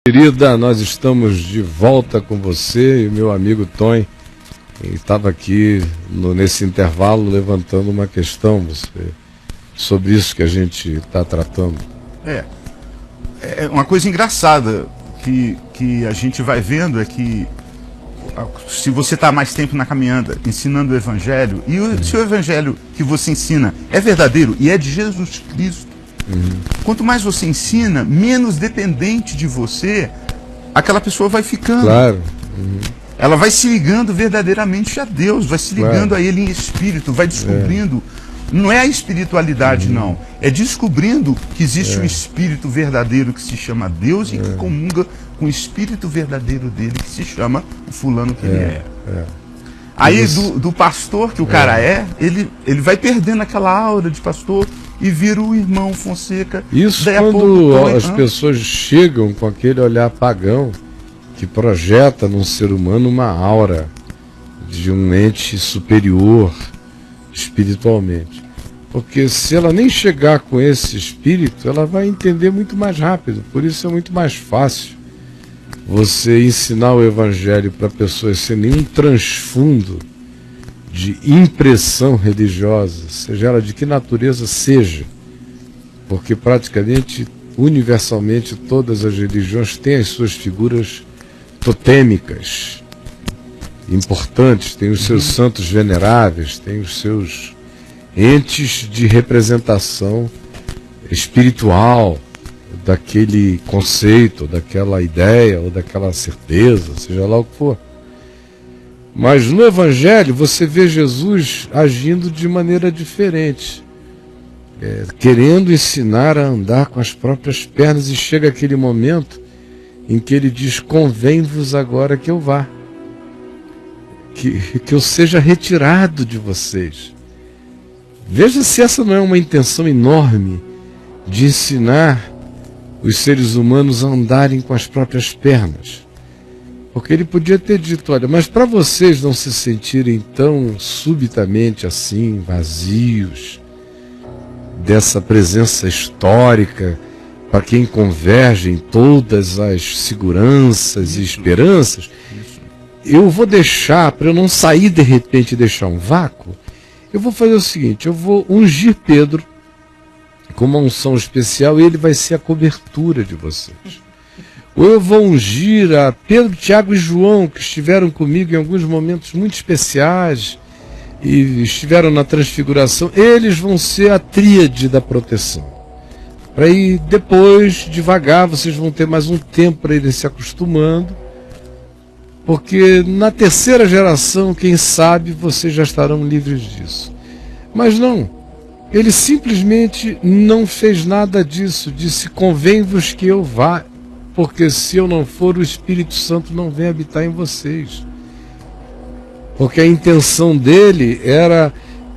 Querida, nós estamos de volta com você e meu amigo Tom estava aqui nesse intervalo levantando uma questão sobre isso que a gente está tratando. É uma coisa engraçada que a gente vai vendo é que se você está mais tempo na caminhada ensinando o Evangelho, e se o Evangelho que você ensina é verdadeiro e é de Jesus Cristo, quanto mais você ensina, menos dependente de você aquela pessoa vai ficando. Claro. Ela vai se ligando verdadeiramente a Deus, vai se ligando a Ele em espírito, vai descobrindo. Não é a espiritualidade, não. É descobrindo que existe um espírito verdadeiro que se chama Deus e que comunga com o espírito verdadeiro dele que se chama o fulano que ele é. Aí do pastor que o cara ele vai perdendo aquela aura de pastor e vira o irmão Fonseca. Isso quando as pessoas chegam com aquele olhar pagão que projeta num ser humano uma aura de um ente superior espiritualmente. Porque se ela nem chegar com esse espírito, ela vai entender muito mais rápido. Por isso é muito mais fácil você ensinar o Evangelho para pessoas sem nenhum transfundo de impressão religiosa, seja ela de que natureza seja, porque praticamente, universalmente, todas as religiões têm as suas figuras totêmicas, importantes, têm os seus santos veneráveis, têm os seus entes de representação espiritual daquele conceito, daquela ideia ou daquela certeza, seja lá o que for. Mas no Evangelho você vê Jesus agindo de maneira diferente, querendo ensinar a andar com as próprias pernas, e chega aquele momento em que ele diz: convém-vos agora que eu vá, que eu seja retirado de vocês. Veja se essa não é uma intenção enorme de ensinar os seres humanos a andarem com as próprias pernas. Porque ele podia ter dito: olha, mas para vocês não se sentirem tão subitamente assim, vazios, dessa presença histórica, para quem converge em todas as seguranças e esperanças, eu vou deixar, para eu não sair de repente e deixar um vácuo, eu vou fazer o seguinte: eu vou ungir Pedro com uma unção especial e ele vai ser a cobertura de vocês. Ou eu vou ungir a Pedro, Tiago e João, que estiveram comigo em alguns momentos muito especiais e estiveram na transfiguração. Eles vão ser a tríade da proteção. Para ir depois, devagar, vocês vão ter mais um tempo para irem se acostumando, porque na terceira geração, quem sabe, vocês já estarão livres disso. Mas não, ele simplesmente não fez nada disso. Disse: convém-vos que eu vá, porque se eu não for, o Espírito Santo não vem habitar em vocês. Porque a intenção dele era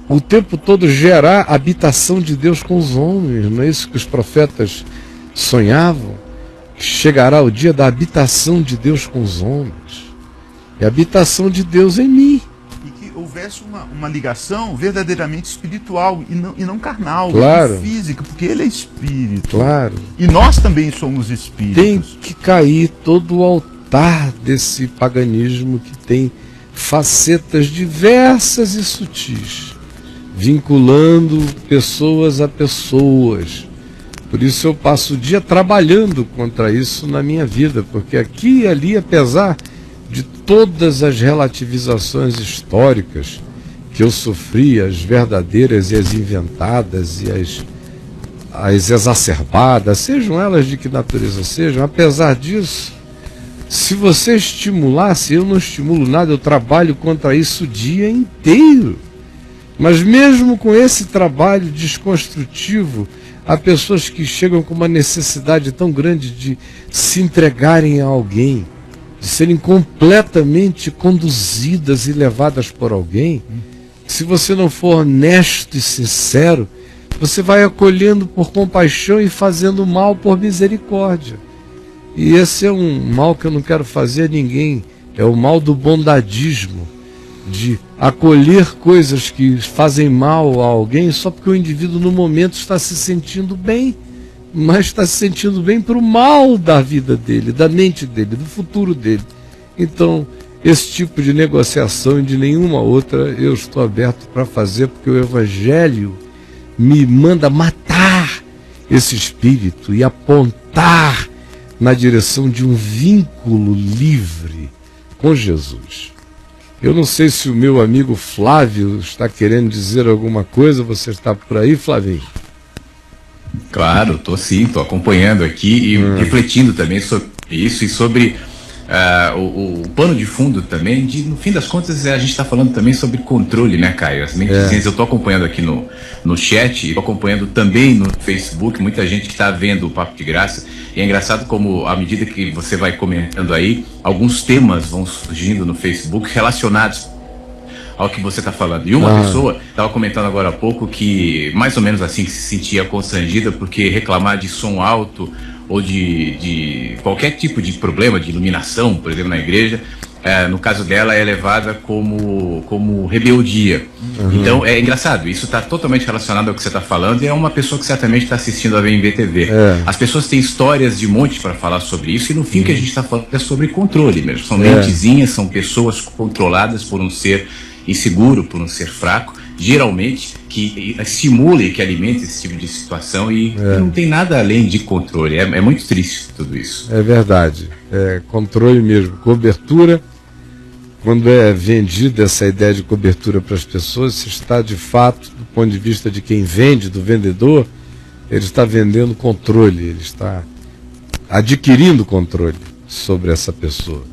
o tempo todo gerar a habitação de Deus com os homens. Não é isso que os profetas sonhavam? Que chegará o dia da habitação de Deus com os homens. E a habitação de Deus em mim. E que houvesse uma ligação verdadeiramente espiritual e não carnal, claro, física, porque ele é espírito. Claro. E nós também somos espíritos. Tem que cair todo o altar desse paganismo que tem facetas diversas e sutis, vinculando pessoas a pessoas. Por isso eu passo o dia trabalhando contra isso na minha vida, porque aqui e ali, apesar de todas as relativizações históricas que eu sofri, as verdadeiras e as inventadas e as exacerbadas, sejam elas de que natureza sejam, apesar disso, se você estimular, eu não estimulo nada, eu trabalho contra isso o dia inteiro. Mas mesmo com esse trabalho desconstrutivo, há pessoas que chegam com uma necessidade tão grande de se entregarem a alguém, de serem completamente conduzidas e levadas por alguém. Se você não for honesto e sincero, você vai acolhendo por compaixão e fazendo mal por misericórdia. E esse é um mal que eu não quero fazer a ninguém. É o mal do bondadismo, de acolher coisas que fazem mal a alguém só porque o indivíduo no momento está se sentindo bem, mas está se sentindo bem para o mal da vida dele, da mente dele, do futuro dele. Então, esse tipo de negociação e de nenhuma outra eu estou aberto para fazer, porque o Evangelho me manda matar esse espírito e apontar na direção de um vínculo livre com Jesus. Eu não sei se o meu amigo Flávio está querendo dizer alguma coisa. Você está por aí, Flavinho? Claro, estou acompanhando aqui e refletindo também sobre isso e sobre o pano de fundo também. No fim das contas, a gente está falando também sobre controle, né, Caio? As mentezinhas, eu estou acompanhando aqui no chat, estou acompanhando também no Facebook, muita gente que está vendo o Papo de Graça. E é engraçado como, à medida que você vai comentando aí, alguns temas vão surgindo no Facebook relacionados ao que você está falando. E uma pessoa estava comentando agora há pouco que, mais ou menos assim, que se sentia constrangida porque reclamar de som alto ou de qualquer tipo de problema de iluminação, por exemplo, na igreja, no caso dela, é levada como rebeldia. Então, é engraçado, isso está totalmente relacionado ao que você está falando, e é uma pessoa que certamente está assistindo a VMB-TV. As pessoas têm histórias de monte para falar sobre isso, e no fim o que a gente está falando é sobre controle mesmo. São mentezinhas, são pessoas controladas por um ser inseguro, por um ser fraco, geralmente, que estimula e que alimenta esse tipo de situação e não tem nada além de controle. É muito triste tudo isso. É verdade. É controle mesmo. Cobertura, quando é vendida essa ideia de cobertura para as pessoas, se está de fato, do ponto de vista de quem vende, do vendedor, ele está vendendo controle, ele está adquirindo controle sobre essa pessoa.